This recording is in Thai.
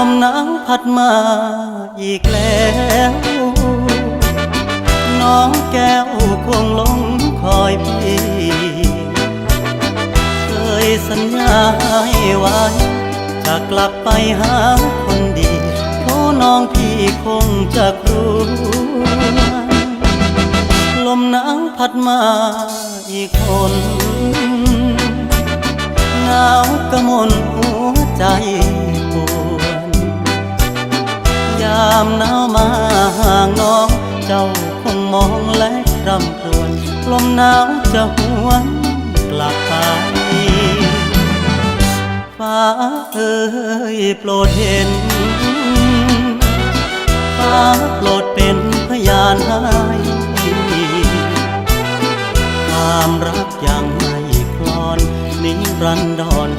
มหนาวพัดมาอีกแล้วน้องแก้วคงหลงคอยพี่เคยสัญญาให้ไว้จะกลับไปหาคนดีโทน้องพี่คงจะกลัวลมหนาวพัดมาอีกคนหนาวกระมนหัวใจปวดยามหนาวมาห่างน้องเจ้าคงมองและรำครวญลมหนาวจะหวนกลับไปฟ้าเอ่ยโปรดเห็นฟ้าโปรดเป็นพยานให้ความรักยังไม่คลอนนิรันดร